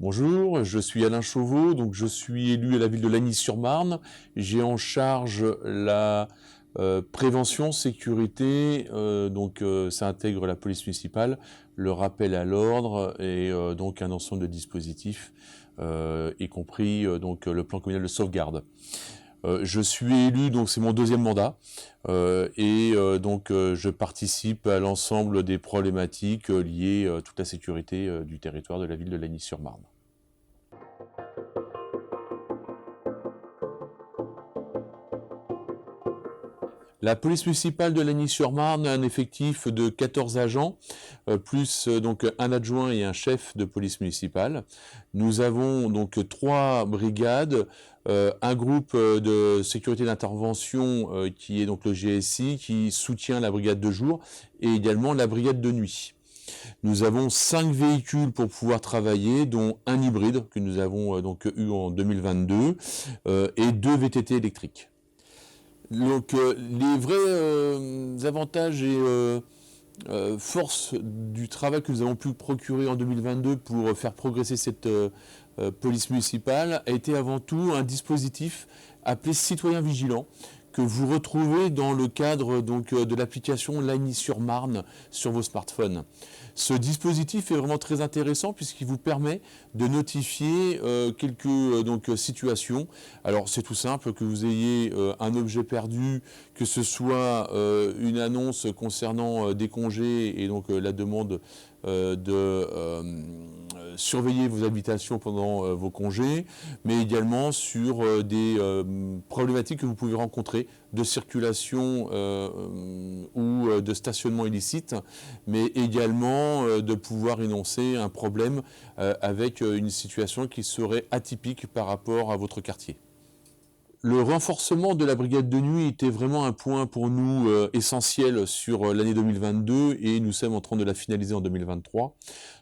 Bonjour, je suis Alain Chauveau, donc je suis élu à la ville de Lagny-sur-Marne. J'ai en charge la prévention, sécurité, ça intègre la police municipale, le rappel à l'ordre et donc un ensemble de dispositifs, y compris le plan communal de sauvegarde. Je suis élu, donc c'est mon deuxième mandat, je participe à l'ensemble des problématiques liées à toute la sécurité du territoire de la ville de Lagny-sur-Marne. La police municipale de Lagny-sur-Marne a un effectif de 14 agents, plus un adjoint et un chef de police municipale. Nous avons donc 3 brigades, un groupe de sécurité d'intervention qui est donc le GSI, qui soutient la brigade de jour, et également la brigade de nuit. Nous avons 5 véhicules pour pouvoir travailler, dont un hybride que nous avons eu en 2022 et 2 VTT électriques. Donc les vrais avantages et forces du travail que nous avons pu procurer en 2022 pour faire progresser cette police municipale a été avant tout un dispositif appelé Citoyen Vigilant, que vous retrouvez dans le cadre de l'application Lagny-sur-Marne sur vos smartphones. Ce dispositif est vraiment très intéressant puisqu'il vous permet de notifier quelques situations. Alors c'est tout simple, que vous ayez un objet perdu, que ce soit une annonce concernant des congés et la demande de surveiller vos habitations pendant vos congés, mais également sur des problématiques que vous pouvez rencontrer de circulation ou de stationnement illicite, mais également de pouvoir énoncer un problème avec une situation qui serait atypique par rapport à votre quartier. Le renforcement de la brigade de nuit était vraiment un point pour nous essentiel sur l'année 2022 et nous sommes en train de la finaliser en 2023,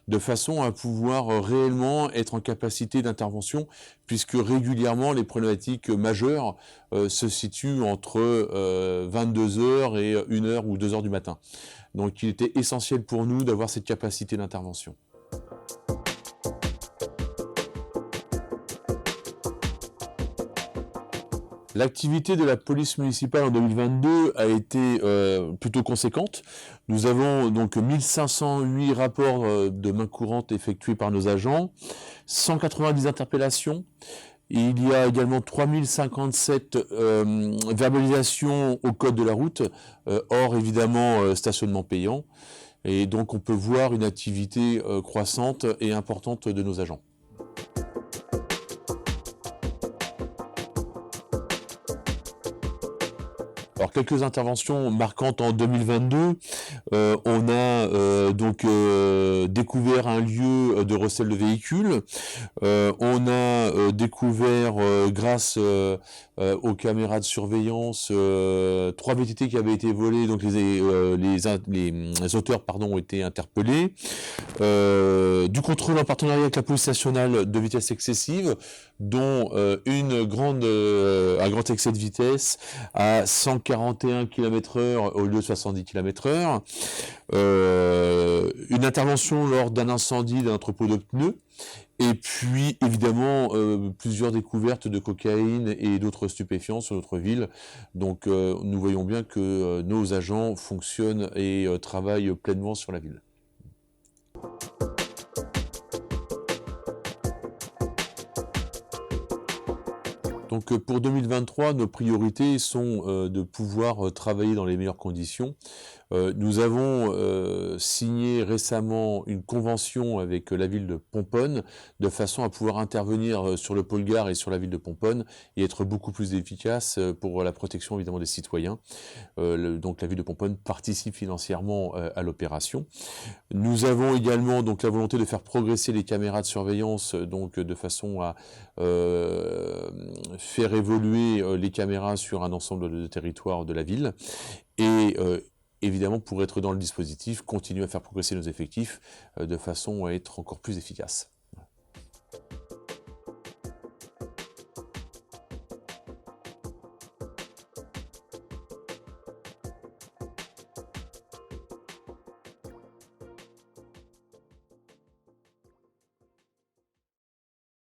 de façon à pouvoir réellement être en capacité d'intervention, puisque régulièrement les problématiques majeures se situent entre 22h et 1h ou 2h du matin. Donc il était essentiel pour nous d'avoir cette capacité d'intervention. L'activité de la police municipale en 2022 a été plutôt conséquente. Nous avons donc 1508 rapports de main courante effectués par nos agents, 190 interpellations. Il y a également 3057 verbalisations au code de la route, hors évidemment stationnement payant. Et donc on peut voir une activité croissante et importante de nos agents. Alors quelques interventions marquantes en 2022. On a découvert un lieu de recel de véhicules. On a découvert grâce aux caméras de surveillance 3 VTT qui avaient été volés, donc les auteurs ont été interpellés. Du contrôle en partenariat avec la police nationale de vitesse excessive, dont un grand excès de vitesse à 141 km/h au lieu de 70 km/h. Une intervention lors d'un incendie d'un entrepôt de pneus. Et puis, évidemment, plusieurs découvertes de cocaïne et d'autres stupéfiants sur notre ville. Donc, nous voyons bien que nos agents fonctionnent et travaillent pleinement sur la ville. Donc pour 2023, nos priorités sont de pouvoir travailler dans les meilleures conditions. Nous avons signé récemment une convention avec la ville de Pomponne, de façon à pouvoir intervenir sur le pôle gare et sur la ville de Pomponne et être beaucoup plus efficace pour la protection évidemment des citoyens. Donc la ville de Pomponne participe financièrement à l'opération. Nous avons également donc la volonté de faire progresser les caméras de surveillance, de façon à faire évoluer les caméras sur un ensemble de territoires de la ville. Et évidemment, pour être dans le dispositif, continuer à faire progresser nos effectifs de façon à être encore plus efficace.